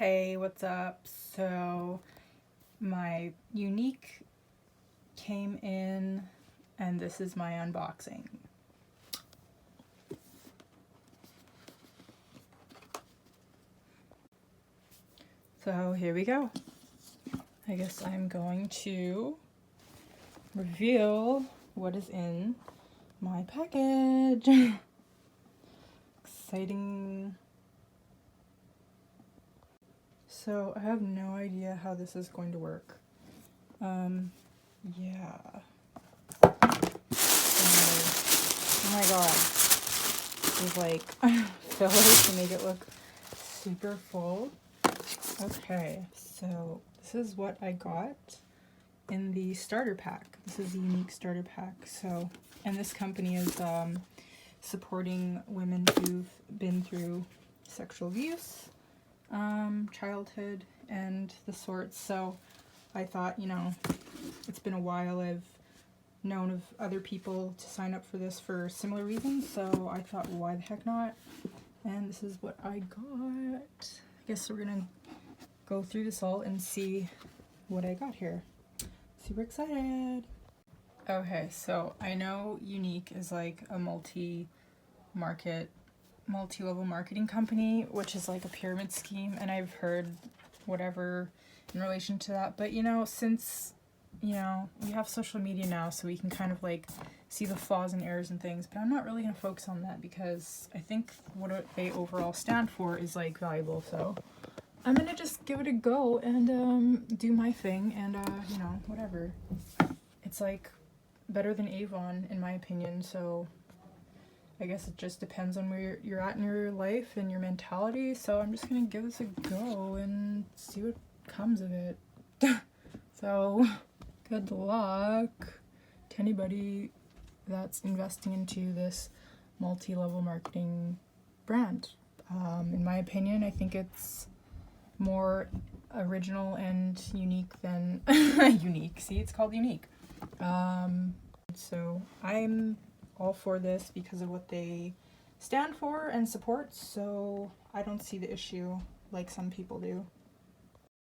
Hey, what's up? So my Younique came in and this is my unboxing. So here we go. I guess I'm going to reveal what is in my package. Exciting. So I have no idea how this is going to work. Yeah. Oh my god. There's like fillers to make it look super full. Okay, so this is what I got in the starter pack. This is the Younique starter pack. So, and this company is supporting women who've been through sexual abuse, childhood, and the sorts. So I thought, you know, it's been a while. I've known of other people to sign up for this for similar reasons, so I thought, why the heck not? And this is what I got. I guess we're gonna go through this all and see what I got here. Super excited. Okay, so I know Younique is like a multi-level marketing company, which is like a pyramid scheme, and I've heard whatever in relation to that. But you know, since we have social media now, so we can kind of like see the flaws and errors and things, but I'm not really gonna focus on that because I think what they overall stand for is like valuable. So I'm gonna just give it a go and do my thing and you know, whatever. It's like better than Avon in my opinion, so I guess it just depends on where you're at in your life and your mentality. So I'm just gonna give this a go and see what comes of it. So good luck to anybody that's investing into this multi-level marketing brand. In my opinion, I think it's more original and unique than Younique. See, it's called Younique. So I'm all for this because of what they stand for and support, so I don't see the issue like some people do.